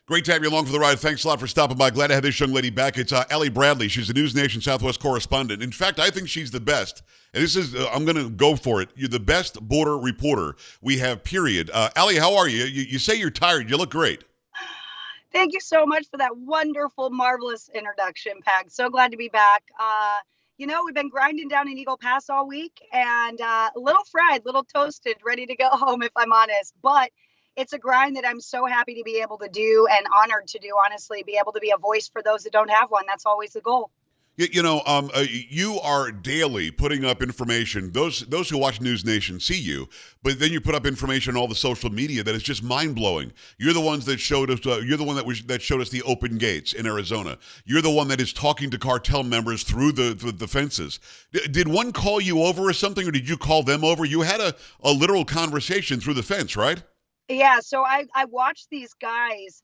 Great to have you along for the ride. Thanks a lot for stopping by. Glad to have this young lady back. It's Allie Bradley. She's the News Nation Southwest Correspondent. In fact, I think she's the best. And this is, I'm going to go for it. You're the best border reporter we have, period. Allie, how are you? You say you're tired. You look great. Thank you so much for that wonderful, marvelous introduction, Peg. So glad to be back. We've been grinding down in Eagle Pass all week and a little fried, little toasted, ready to go home, if I'm honest. But it's a grind that I'm so happy to be able to do and honored to do, honestly, be able to be a voice for those that don't have one. That's always the goal. You are daily putting up information. Those who watch News Nation see you, but then you put up information on all the social media that is just mind blowing. You're the ones that showed us. You're the one that showed us the open gates in Arizona. You're the one that is talking to cartel members through the fences. Did one call you over or something, or did you call them over? You had a literal conversation through the fence, right? Yeah, so I watched these guys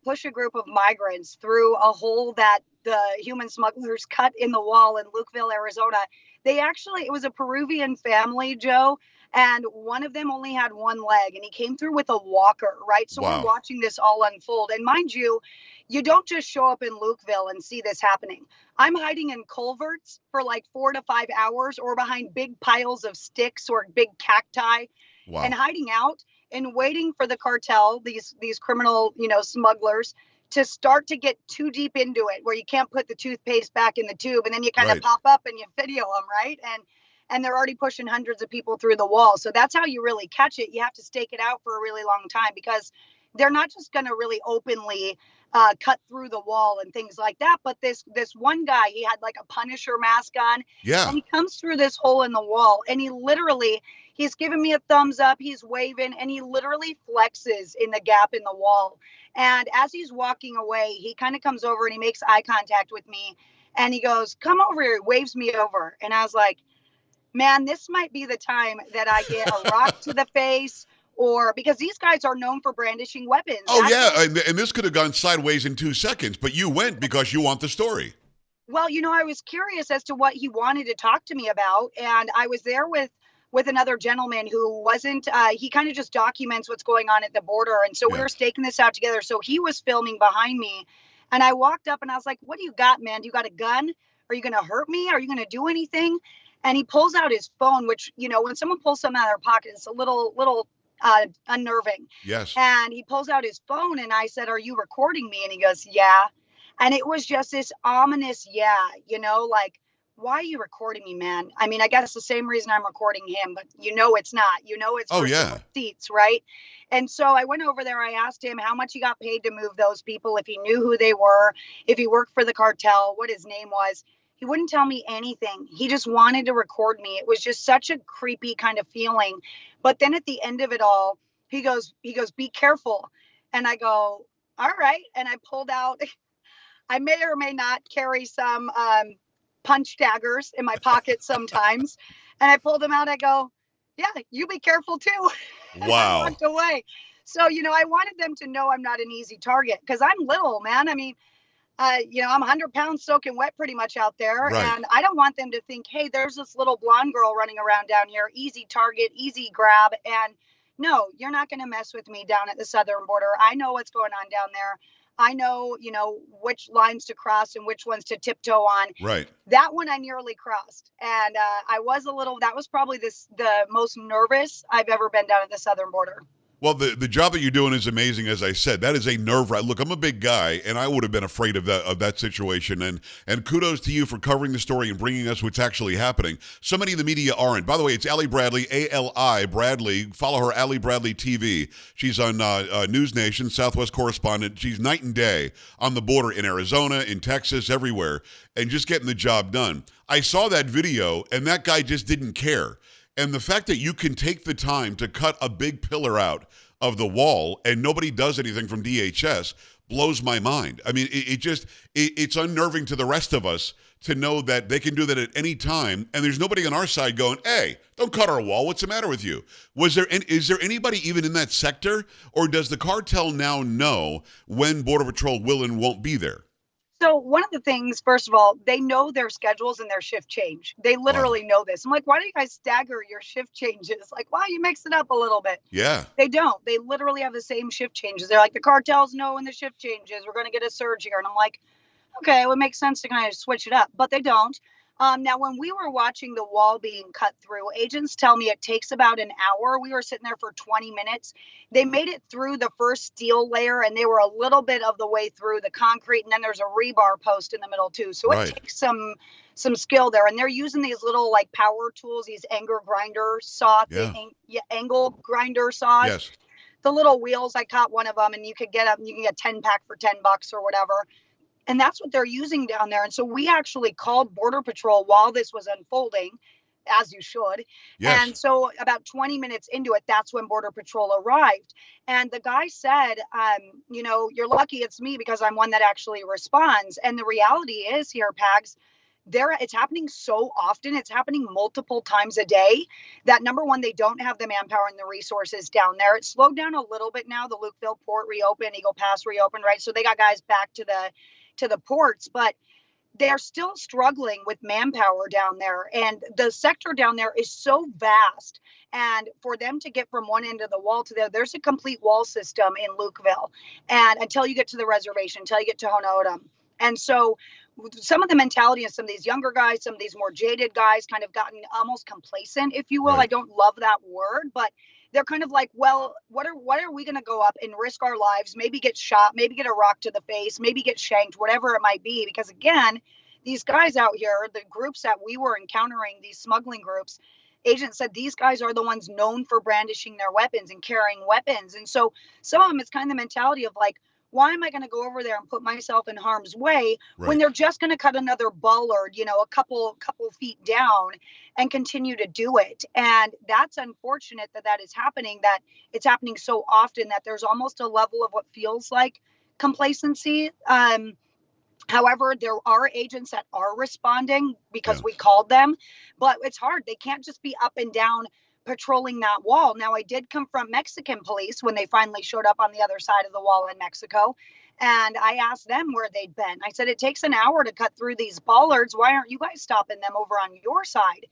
push a group of migrants through a hole that the human smugglers cut in the wall in Lukeville, Arizona. It was a Peruvian family, Joe, and one of them only had one leg and he came through with a walker, right? So we're Wow. watching this all unfold. And mind you, you don't just show up in Lukeville and see this happening. I'm hiding in culverts for like 4 to 5 hours or behind big piles of sticks or big cacti and Wow. hiding out and waiting for the cartel, these criminal, smugglers to start to get too deep into it where you can't put the toothpaste back in the tube and then you kind of Right. pop up and you video them, right? And they're already pushing hundreds of people through the wall. So that's how you really catch it. You have to stake it out for a really long time because they're not just going to really openly cut through the wall and things like that. But this one guy, he had like a Punisher mask on, and Yeah. he comes through this hole in the wall, and he's giving me a thumbs up, he's waving, and he literally flexes in the gap in the wall. And as he's walking away, he kind of comes over and he makes eye contact with me, and he goes, "Come over here," waves me over, and I was like, man, this might be the time that I get a rock to the face, or because these guys are known for brandishing weapons. Oh yeah, Actually, and this could have gone sideways in 2 seconds, but you went because you want the story. well, I was curious as to what he wanted to talk to me about, and I was there with another gentleman who wasn't. He kind of just documents what's going on at the border, and so we Yeah. were staking this out together. So he was filming behind me, and I walked up and I was like, "What do you got, man? Do you got a gun? Are you going to hurt me? Are you going to do anything?" And he pulls out his phone, which when someone pulls something out of their pocket, it's a little unnerving. Yes. And he pulls out his phone, and I said, "Are you recording me?" And he goes, "Yeah." And it was just this ominous, yeah, like, why are you recording me, man? I mean, I guess the same reason I'm recording him, but it's not. It's Oh for some yeah. receipts, right? And so I went over there. I asked him how much he got paid to move those people, if he knew who they were, if he worked for the cartel, what his name was. He wouldn't tell me anything. He just wanted to record me. It was just such a creepy kind of feeling. But then at the end of it all, he goes, "Be careful." And I go, "All right." And I pulled out, I may or may not carry some punch daggers in my pocket sometimes. And I pulled them out. I go, "Yeah, you be careful too." And I Wow. walked away. So, I wanted them to know I'm not an easy target because I'm little, man. I mean, I'm 100 pounds soaking wet pretty much out there. Right. And I don't want them to think, hey, there's this little blonde girl running around down here, easy target, easy grab. And no, you're not going to mess with me down at the southern border. I know what's going on down there. I know, which lines to cross and which ones to tiptoe on. Right. That one I nearly crossed. And that was probably the most nervous I've ever been down at the southern border. Well, the job that you're doing is amazing, as I said. That is a nerve wrack. Look, I'm a big guy, and I would have been afraid of that situation. And kudos to you for covering the story and bringing us what's actually happening. So many in the media aren't. By the way, it's Allie Bradley, ALI Bradley. Follow her, Allie Bradley TV. She's on News Nation, Southwest Correspondent. She's night and day on the border in Arizona, in Texas, everywhere, and just getting the job done. I saw that video, and that guy just didn't care. And the fact that you can take the time to cut a big pillar out of the wall and nobody does anything from DHS blows my mind. I mean, it's unnerving to the rest of us to know that they can do that at any time, and there's nobody on our side going, "Hey, don't cut our wall. What's the matter with you?" Is there anybody even in that sector, or does the cartel now know when Border Patrol will and won't be there? So one of the things, first of all, they know their schedules and their shift change. They Wow. literally know this. I'm like, why do you guys stagger your shift changes? Like, why you mix it up a little bit? Yeah. They don't. They literally have the same shift changes. They're like, the cartels know when the shift changes. We're going to get a surge here. And I'm like, okay, it would make sense to kind of switch it up, but they don't. Now, when we were watching the wall being cut through, agents tell me it takes about an hour. We were sitting there for 20 minutes. They made it through the first steel layer and they were a little bit of the way through the concrete. And then there's a rebar post in the middle too. So it Right. takes some skill there. And they're using these little like power tools, these anger grinder saw, Yeah. angle grinder saws, Yes. the little wheels. I caught one of them and you could get up, you can get 10 pack for $10 or whatever. And that's what they're using down there. And so we actually called Border Patrol while this was unfolding, as you should. Yes. And so about 20 minutes into it, that's when Border Patrol arrived. And the guy said, you're lucky it's me because I'm one that actually responds. And the reality is here, Pags, it's happening so often. It's happening multiple times a day that number one, they don't have the manpower and the resources down there. It's slowed down a little bit now. The Lukeville port reopened, Eagle Pass reopened, right? So they got guys back to the ports, but they're still struggling with manpower down there. And the sector down there is so vast. And for them to get from one end of the wall to there's a complete wall system in Lukeville. And until you get to the reservation, until you get to Honodam. And so some of the mentality of some of these younger guys, some of these more jaded guys kind of gotten almost complacent, if you will. I Right. don't love that word, but they're kind of like, well, what are we going to go up and risk our lives, maybe get shot, maybe get a rock to the face, maybe get shanked, whatever it might be? Because again, these guys out here, the groups that we were encountering, these smuggling groups, agents said these guys are the ones known for brandishing their weapons and carrying weapons. And so some of them, it's kind of the mentality of like, why am I going to go over there and put myself in harm's way when Right. they're just going to cut another bollard, a couple feet down and continue to do it? And that's unfortunate that is happening, that it's happening so often that there's almost a level of what feels like complacency. However, there are agents that are responding Yeah. because we called them, but it's hard. They can't just be up and down patrolling that wall. Now, I did confront Mexican police when they finally showed up on the other side of the wall in Mexico. And I asked them where they'd been. I said, it takes an hour to cut through these bollards. Why aren't you guys stopping them over on your side?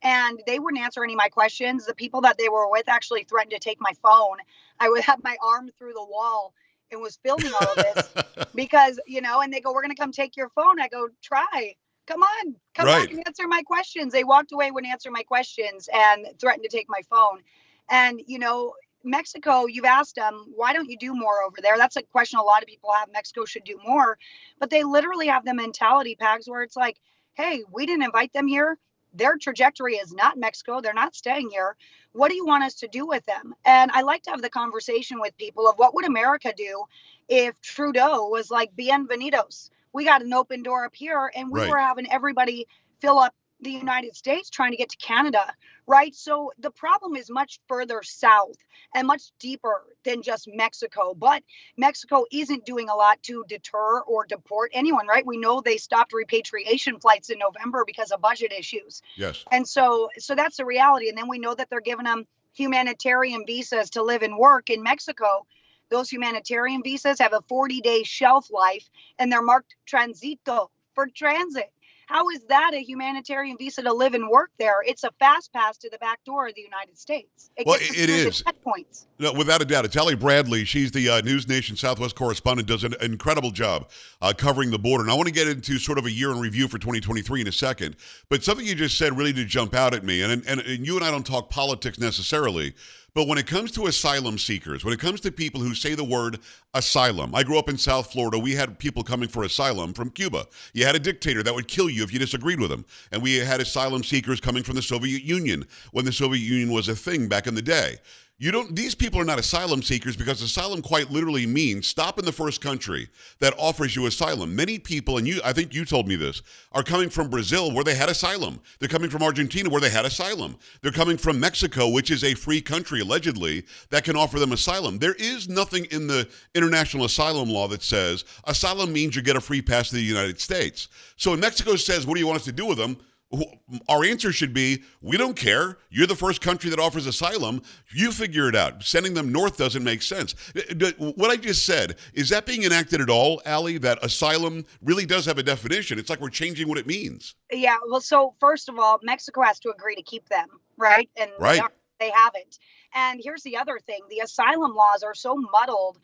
And they wouldn't answer any of my questions. The people that they were with actually threatened to take my phone. I would have my arm through the wall and was filming all of this because, and they go, we're going to come take your phone. I go, try. Come on, come back Right. and answer my questions. They walked away, wouldn't answer my questions, and threatened to take my phone. And, Mexico, you've asked them, why don't you do more over there? That's a question a lot of people have. Mexico should do more. But they literally have the mentality, Pags, where it's like, hey, we didn't invite them here. Their trajectory is not Mexico. They're not staying here. What do you want us to do with them? And I like to have the conversation with people of what would America do if Trudeau was like, bienvenidos. We got an open door up here and we Right. were having everybody fill up the United States trying to get to Canada, right? So the problem is much further south and much deeper than just Mexico. But Mexico isn't doing a lot to deter or deport anyone, right? We know they stopped repatriation flights in November because of budget issues. Yes. And so that's the reality. And then we know that they're giving them humanitarian visas to live and work in Mexico. Those humanitarian visas have a 40-day shelf life and they're marked transito, for transit. How is that a humanitarian visa to live and work there? It's a fast pass to the back door of the United States. It Well, gets us it through the is. checkpoints. No, without a doubt. It's Allie Bradley. She's the News Nation Southwest Correspondent, does an incredible job covering the border. And I want to get into sort of a year in review for 2023 in a second. But something you just said really did jump out at me. And you and I don't talk politics necessarily. But when it comes to asylum seekers, when it comes to people who say the word asylum, I grew up in South Florida. We had people coming for asylum from Cuba. You had a dictator that would kill you if you disagreed with him. And we had asylum seekers coming from the Soviet Union when the Soviet Union was a thing back in the day. These people are not asylum seekers because asylum quite literally means stop in the first country that offers you asylum. Many people, and I think you told me this, are coming from Brazil where they had asylum. They're coming from Argentina where they had asylum. They're coming from Mexico, which is a free country, allegedly, that can offer them asylum. There is nothing in the international asylum law that says asylum means you get a free pass to the United States. So when Mexico says, what do you want us to do with them? Our answer should be, we don't care. You're the first country that offers asylum. You figure it out. Sending them north doesn't make sense. What I just said, is that being enacted at all, Allie, that asylum really does have a definition? It's like we're changing what it means. Yeah, well, so first of all, Mexico has to agree to keep them, right? And Right. they haven't. And here's the other thing: the asylum laws are so muddled.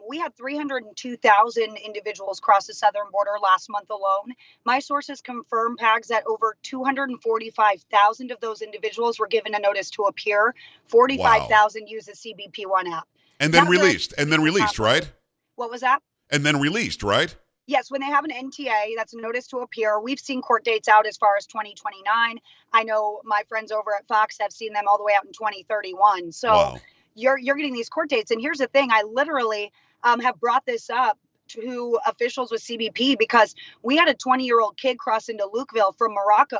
We had 302,000 individuals cross the southern border last month alone. My sources confirm, Pags, that over 245,000 of those individuals were given a notice to appear. Wow. 45,000 use the CBP One app. And Now then there are released. And then released, right? What was that? And then released, right? Yes, when they have an NTA, that's a notice to appear. We've seen court dates out as far as 2029. I know my friends over at Fox have seen them all the way out in 2031. So Wow. you're getting these court dates. And here's the thing: I literally have brought this up to officials with CBP because we had a 20-year-old kid cross into Lukeville from Morocco.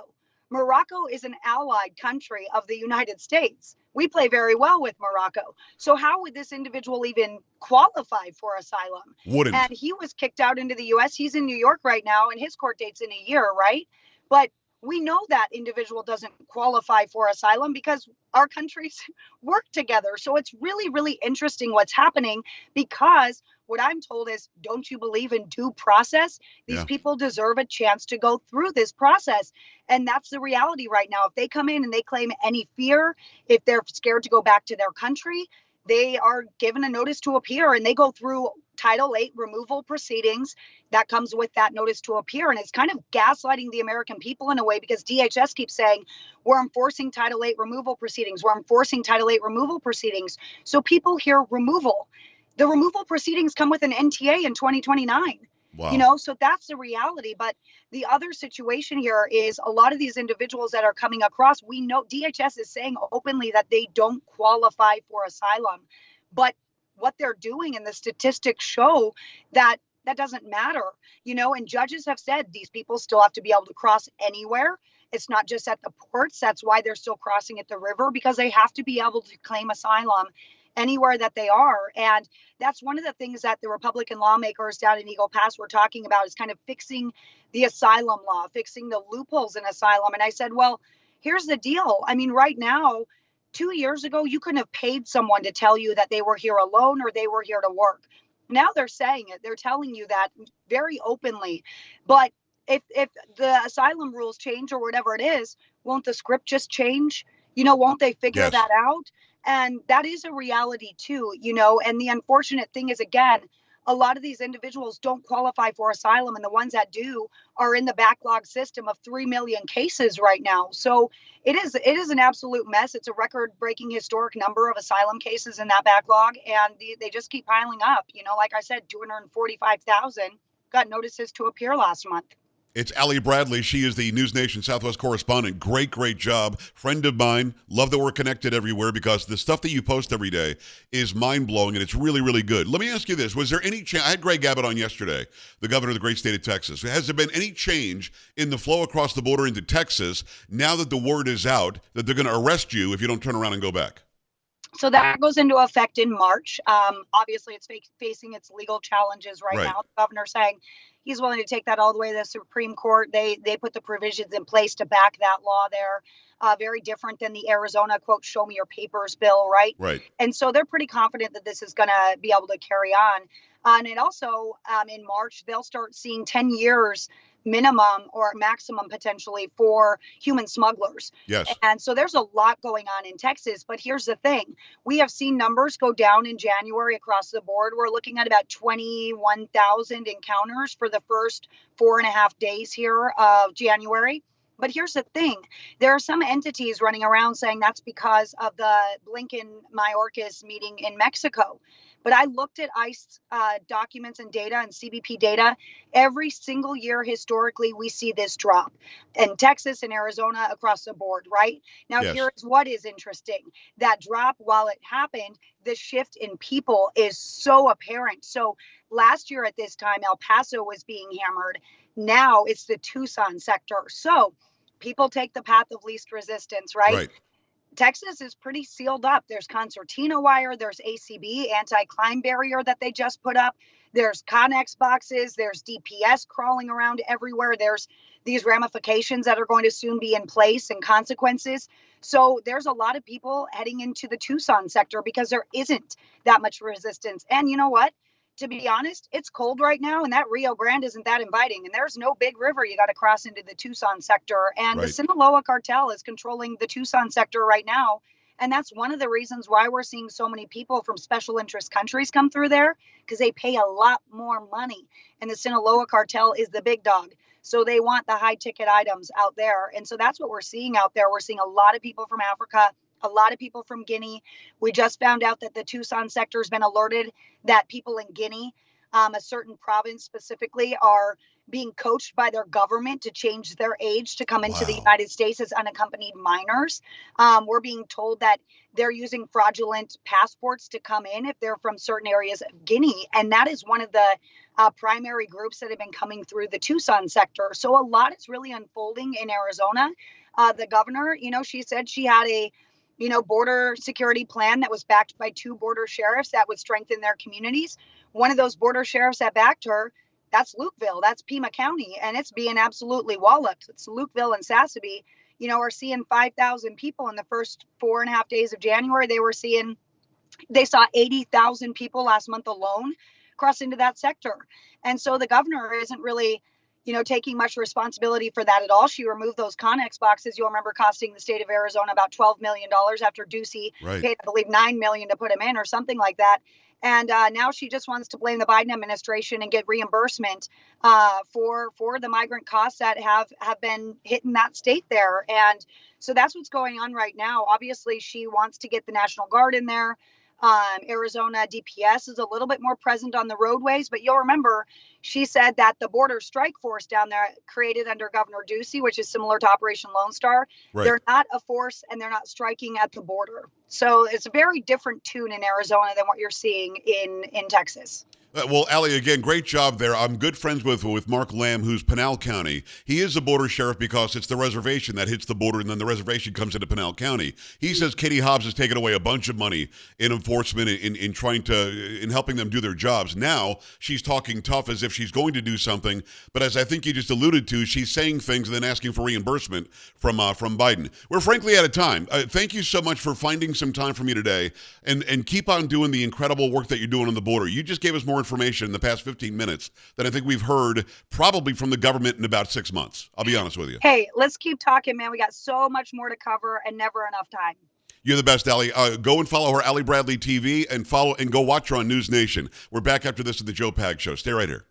Morocco is an allied country of the United States. We play very well with Morocco. So how would this individual even qualify for asylum? Wouldn't. And he was kicked out into the US. He's in New York right now, and his court date's in a year, right? But we know that individual doesn't qualify for asylum because our countries work together. So it's really, really interesting what's happening, because what I'm told is, don't you believe in due process? These Yeah. people deserve a chance to go through this process. And that's the reality right now. If they come in and they claim any fear, if they're scared to go back to their country, they are given a notice to appear, and they go through Title VIII removal proceedings that comes with that notice to appear. And it's kind of gaslighting the American people in a way, because DHS keeps saying, we're enforcing Title VIII removal proceedings. We're enforcing Title VIII removal proceedings. So people hear removal. The removal proceedings come with an NTA in 2029. Wow. So that's the reality. But the other situation here is a lot of these individuals that are coming across, we know DHS is saying openly that they don't qualify for asylum. But what they're doing, and the statistics show that that doesn't matter, and judges have said these people still have to be able to cross anywhere. It's not just at the ports. That's why they're still crossing at the river, because they have to be able to claim asylum anywhere that they are. And that's one of the things that the Republican lawmakers down in Eagle Pass were talking about, is kind of fixing the asylum law, fixing the loopholes in asylum. And I said, well, here's the deal. I mean, right now, 2 years ago, you couldn't have paid someone to tell you that they were here alone or they were here to work. Now they're saying it. They're telling you that very openly. But if the asylum rules change or whatever it is, won't the script just change? Won't they figure Yes. that out? And that is a reality too, and the unfortunate thing is, again, a lot of these individuals don't qualify for asylum, and the ones that do are in the backlog system of 3 million cases right now. So it is an absolute mess. It's a record-breaking historic number of asylum cases in that backlog, and they just keep piling up. Like I said, 245,000 got notices to appear last month. It's Allie Bradley. She is the News Nation Southwest Correspondent. Great, great job. Friend of mine. Love that we're connected everywhere, because the stuff that you post every day is mind-blowing, and it's really, really good. Let me ask you this. Was there any change? I had Greg Abbott on yesterday, the governor of the great state of Texas. Has there been any change in the flow across the border into Texas now that the word is out that they're going to arrest you if you don't turn around and go back? So that goes into effect in March. Obviously, it's facing its legal challenges right Right. now. The governor saying he's willing to take that all the way to the Supreme Court. They put the provisions in place to back that law there. Very different than the Arizona, quote, show me your papers bill, right? Right. And so they're pretty confident that this is going to be able to carry on. And it also, in March, they'll start seeing 10 years minimum or maximum potentially for human smugglers. Yes. And so there's a lot going on in Texas. But here's the thing: we have seen numbers go down in January across the board. We're looking at about 21,000 encounters for the first 4.5 days here of January. But here's the thing: there are some entities running around saying that's because of the Blinken-Mayorkas meeting in Mexico. But I looked at ICE documents and data and CBP data. Every single year historically, we see this drop in Texas and Arizona across the board, right? Now, Yes. here's what is interesting. That drop, while it happened, the shift in people is so apparent. So last year at this time, El Paso was being hammered. Now it's the Tucson sector. So people take the path of least resistance, right? Right. Texas is pretty sealed up. There's concertina wire, there's ACB, anti-climb barrier that they just put up. There's Connex boxes, there's DPS crawling around everywhere. There's these ramifications that are going to soon be in place and consequences. So there's a lot of people heading into the Tucson sector because there isn't that much resistance. And you know what? To be honest, it's cold right now, and that Rio Grande isn't that inviting. And there's no big river you got to cross into the Tucson sector. And the Right. Sinaloa cartel is controlling the Tucson sector right now. And that's one of the reasons why we're seeing so many people from special interest countries come through there, because they pay a lot more money. And the Sinaloa cartel is the big dog. So they want the high ticket items out there. And so that's what we're seeing out there. We're seeing a lot of people from Africa, a lot of people from Guinea. We just found out that the Tucson sector has been alerted that people in Guinea, a certain province specifically, are being coached by their government to change their age to come into the Wow. United States as unaccompanied minors. We're being told that they're using fraudulent passports to come in if they're from certain areas of Guinea. And that is one of the primary groups that have been coming through the Tucson sector. So a lot is really unfolding in Arizona. The governor, she said she had a border security plan that was backed by 2 border sheriffs that would strengthen their communities. One of those border sheriffs that backed her, that's Lukeville, that's Pima County, and it's being absolutely walloped. It's Lukeville and Sassabee, are seeing 5,000 people in the first 4.5 days of January. They saw 80,000 people last month alone cross into that sector. And so the governor isn't really taking much responsibility for that at all. She removed those Connex boxes. You'll remember costing the state of Arizona about $12 million after Ducey Right. paid, I believe, $9 million to put them in or something like that. And now she just wants to blame the Biden administration and get reimbursement for the migrant costs that have been hitting that state there. And so that's what's going on right now. Obviously, she wants to get the National Guard in there. Arizona DPS is a little bit more present on the roadways, but you'll remember she said that the border strike force down there created under Governor Ducey, which is similar to Operation Lone Star, Right. they're not a force and they're not striking at the border. So it's a very different tune in Arizona than what you're seeing in Texas. Well, Allie, again, great job there. I'm good friends with Mark Lamb, who's Pinal County. He is a border sheriff because it's the reservation that hits the border, and then the reservation comes into Pinal County. He says Katie Hobbs has taken away a bunch of money in enforcement, in helping them do their jobs. Now she's talking tough as if she's going to do something, but as I think you just alluded to, she's saying things and then asking for reimbursement from Biden. We're frankly out of time. Thank you so much for finding some time for me today, and keep on doing the incredible work that you're doing on the border. You just gave us more information in the past 15 minutes that I think we've heard probably from the government in about 6 months. I'll be honest with you. Hey, let's keep talking, man. We got so much more to cover and never enough time. You're the best, Allie. Go and follow her, Allie Bradley TV, and go watch her on News Nation. We're back after this at the Joe Pag Show. Stay right here.